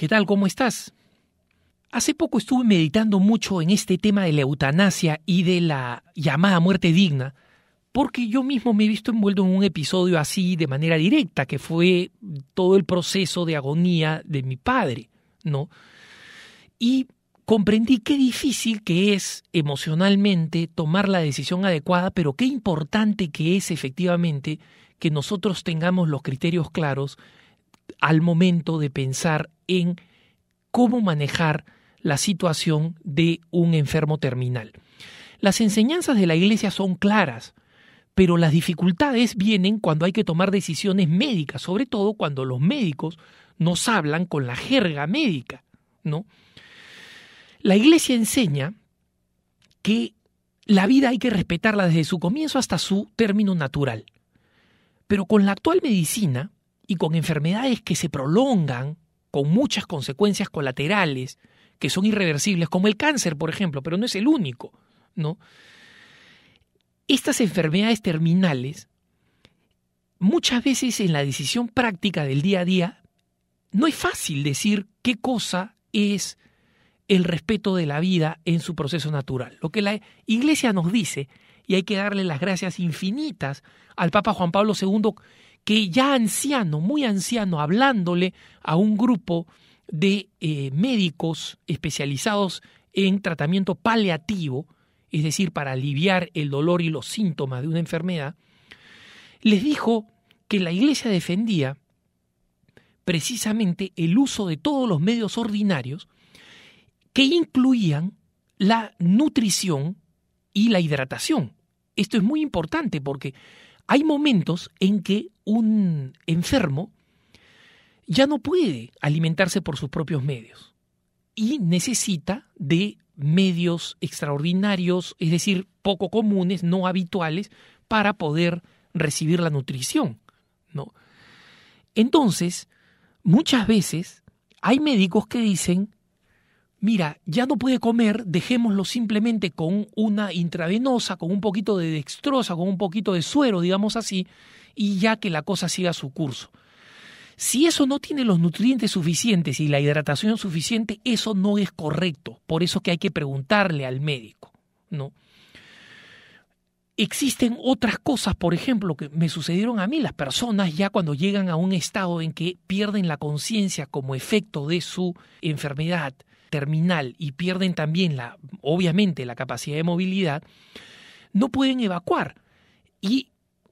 ¿Qué tal? ¿Cómo estás? Hace poco estuve meditando mucho en este tema de la eutanasia y de la llamada muerte digna, porque yo mismo me he visto envuelto en un episodio así de manera directa, que fue todo el proceso de agonía de mi padre, ¿no? Y comprendí qué difícil que es emocionalmente tomar la decisión adecuada, pero qué importante que es efectivamente que nosotros tengamos los criterios claros al momento de pensar en cómo manejar la situación de un enfermo terminal. Las enseñanzas de la Iglesia son claras, pero las dificultades vienen cuando hay que tomar decisiones médicas, sobre todo cuando los médicos nos hablan con la jerga médica, ¿no? La Iglesia enseña que la vida hay que respetarla desde su comienzo hasta su término natural. Pero con la actual medicina y con enfermedades que se prolongan, con muchas consecuencias colaterales, que son irreversibles, como el cáncer, por ejemplo, pero no es el único, ¿no? Estas enfermedades terminales, muchas veces en la decisión práctica del día a día, no es fácil decir qué cosa es el respeto de la vida en su proceso natural. Lo que la Iglesia nos dice, y hay que darle las gracias infinitas al Papa Juan Pablo II, que ya anciano, muy anciano, hablándole a un grupo de médicos especializados en tratamiento paliativo, es decir, para aliviar el dolor y los síntomas de una enfermedad, les dijo que la Iglesia defendía precisamente el uso de todos los medios ordinarios que incluían la nutrición y la hidratación. Esto es muy importante porque hay momentos en que un enfermo ya no puede alimentarse por sus propios medios y necesita de medios extraordinarios, es decir, poco comunes, no habituales, para poder recibir la nutrición, ¿no? Entonces, muchas veces hay médicos que dicen, mira, ya no puede comer, dejémoslo simplemente con una intravenosa, con un poquito de dextrosa, con un poquito de suero, digamos así, y ya que la cosa siga su curso. Si eso no tiene los nutrientes suficientes y la hidratación suficiente, eso no es correcto. Por eso que hay que preguntarle al médico, ¿no? Existen otras cosas, por ejemplo, que me sucedieron a mí. Las personas ya cuando llegan a un estado en que pierden la conciencia como efecto de su enfermedad terminal y pierden también, obviamente, la capacidad de movilidad, no pueden evacuar. Y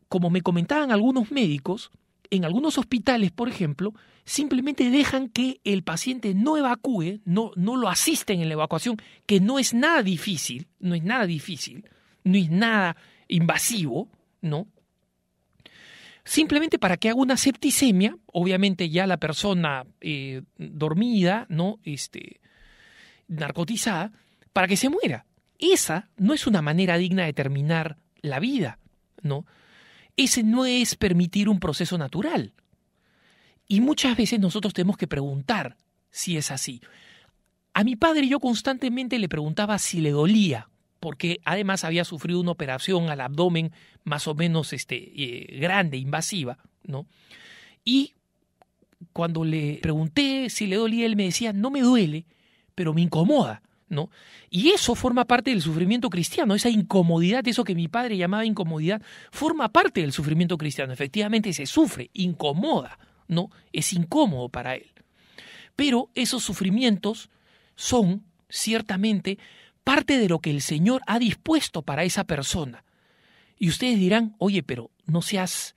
como me comentaban algunos médicos, en algunos hospitales, por ejemplo, simplemente dejan que el paciente no evacúe, no lo asisten en la evacuación, que no es nada difícil, no es nada invasivo, ¿no? Simplemente para que haga una septicemia, obviamente ya la persona dormida, ¿no? Narcotizada, para que se muera. Esa no es una manera digna de terminar la vida, ¿no? Ese no es permitir un proceso natural. Y muchas veces nosotros tenemos que preguntar si es así. A mi padre yo constantemente le preguntaba si le dolía, porque además había sufrido una operación al abdomen más o menos grande, invasiva, ¿no? Y cuando le pregunté si le dolía, él me decía, no me duele, pero me incomoda, ¿no? Y eso forma parte del sufrimiento cristiano, esa incomodidad, eso que mi padre llamaba incomodidad, forma parte del sufrimiento cristiano. Efectivamente se sufre, incomoda, ¿no? Es incómodo para él. Pero esos sufrimientos son ciertamente parte de lo que el Señor ha dispuesto para esa persona. Y ustedes dirán, oye, pero no seas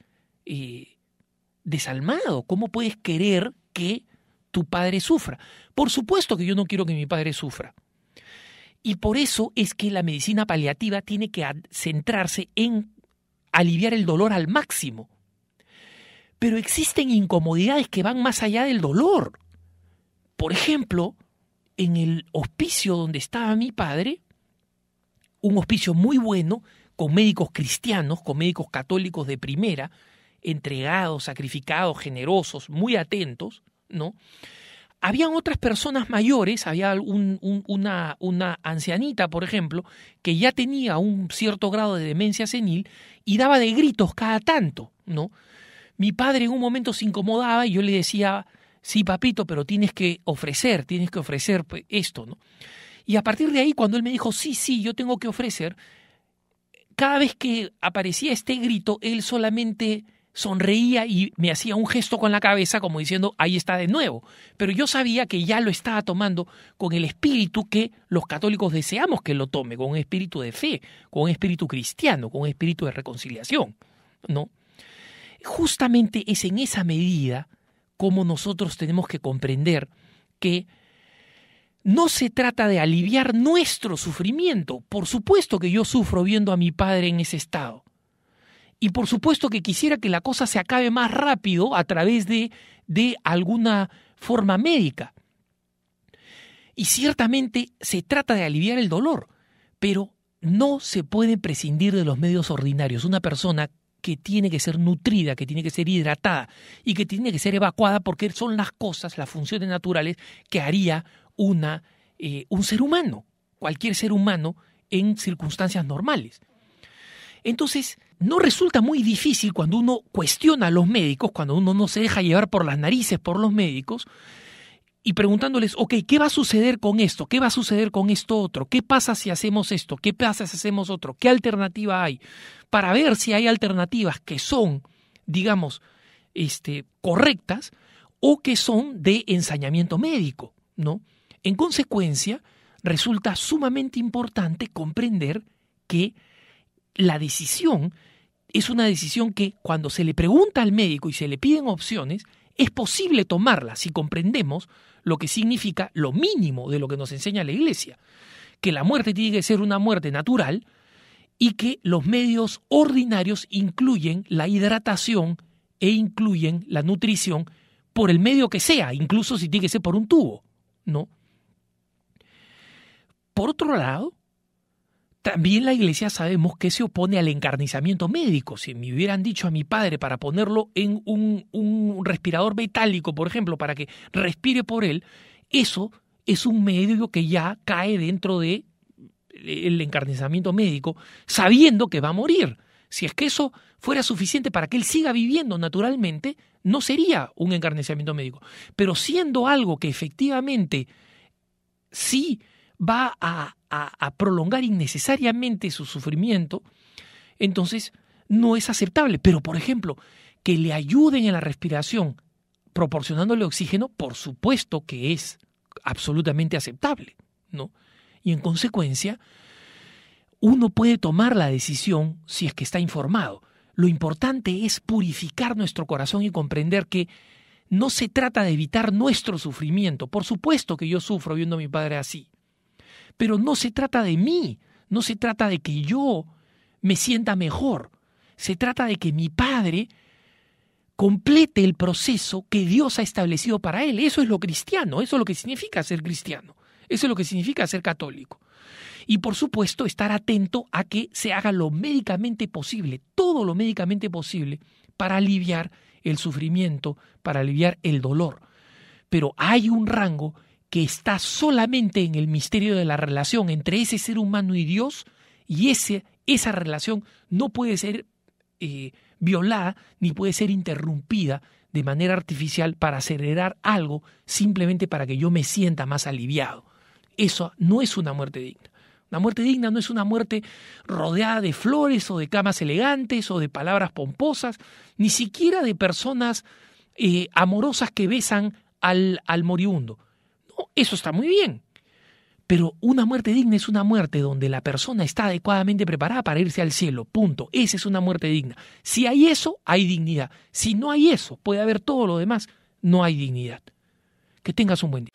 desalmado, ¿cómo puedes querer que tu padre sufra? Por supuesto que yo no quiero que mi padre sufra. Y por eso es que la medicina paliativa tiene que centrarse en aliviar el dolor al máximo. Pero existen incomodidades que van más allá del dolor. Por ejemplo, en el hospicio donde estaba mi padre, un hospicio muy bueno, con médicos cristianos, con médicos católicos de primera, entregados, sacrificados, generosos, muy atentos, ¿no? Habían otras personas mayores, había una ancianita, por ejemplo, que ya tenía un cierto grado de demencia senil y daba de gritos cada tanto, ¿no? Mi padre en un momento se incomodaba y yo le decía, Sí, papito, pero tienes que ofrecer pues, esto, ¿no? Y a partir de ahí, cuando él me dijo, sí, yo tengo que ofrecer, cada vez que aparecía este grito, él solamente sonreía y me hacía un gesto con la cabeza como diciendo, ahí está de nuevo. Pero yo sabía que ya lo estaba tomando con el espíritu que los católicos deseamos que lo tome, con un espíritu de fe, con un espíritu cristiano, con un espíritu de reconciliación, ¿no? Justamente es en esa medida como nosotros tenemos que comprender que no se trata de aliviar nuestro sufrimiento. Por supuesto que yo sufro viendo a mi padre en ese estado. Y por supuesto que quisiera que la cosa se acabe más rápido a través de alguna forma médica. Y ciertamente se trata de aliviar el dolor, pero no se puede prescindir de los medios ordinarios. Una persona que tiene que ser nutrida, que tiene que ser hidratada y que tiene que ser evacuada porque son las cosas, las funciones naturales que haría un ser humano, cualquier ser humano en circunstancias normales. Entonces, no resulta muy difícil cuando uno cuestiona a los médicos, cuando uno no se deja llevar por las narices por los médicos y preguntándoles, ok, ¿qué va a suceder con esto? ¿Qué va a suceder con esto otro? ¿Qué pasa si hacemos esto? ¿Qué pasa si hacemos otro? ¿Qué alternativa hay? Para ver si hay alternativas que son, digamos, correctas o que son de ensañamiento médico, ¿no? En consecuencia, resulta sumamente importante comprender que la decisión es una decisión que cuando se le pregunta al médico y se le piden opciones, es posible tomarla si comprendemos lo que significa lo mínimo de lo que nos enseña la Iglesia, que la muerte tiene que ser una muerte natural y que los medios ordinarios incluyen la hidratación e incluyen la nutrición por el medio que sea, incluso si tiene que ser por un tubo, ¿no? Por otro lado, también la Iglesia sabemos que se opone al encarnizamiento médico. Si me hubieran dicho a mi padre para ponerlo en un respirador metálico, por ejemplo, para que respire por él, eso es un medio que ya cae dentro de el encarnizamiento médico, sabiendo que va a morir. Si es que eso fuera suficiente para que él siga viviendo naturalmente, no sería un encarnizamiento médico. Pero siendo algo que efectivamente sí va a prolongar innecesariamente su sufrimiento, entonces no es aceptable. Pero, por ejemplo, que le ayuden en la respiración proporcionándole oxígeno, por supuesto que es absolutamente aceptable, ¿no? Y en consecuencia, uno puede tomar la decisión si es que está informado. Lo importante es purificar nuestro corazón y comprender que no se trata de evitar nuestro sufrimiento. Por supuesto que yo sufro viendo a mi padre así. Pero no se trata de mí, no se trata de que yo me sienta mejor. Se trata de que mi padre complete el proceso que Dios ha establecido para él. Eso es lo cristiano, eso es lo que significa ser cristiano, eso es lo que significa ser católico. Y por supuesto estar atento a que se haga lo médicamente posible, todo lo médicamente posible para aliviar el sufrimiento, para aliviar el dolor. Pero hay un rango que está solamente en el misterio de la relación entre ese ser humano y Dios, y esa relación no puede ser violada ni puede ser interrumpida de manera artificial para acelerar algo simplemente para que yo me sienta más aliviado. Eso no es una muerte digna. Una muerte digna no es una muerte rodeada de flores o de camas elegantes o de palabras pomposas, ni siquiera de personas amorosas que besan al moribundo. No, eso está muy bien. Pero una muerte digna es una muerte donde la persona está adecuadamente preparada para irse al cielo. Punto. Esa es una muerte digna. Si hay eso, hay dignidad. Si no hay eso, puede haber todo lo demás, no hay dignidad. Que tengas un buen día.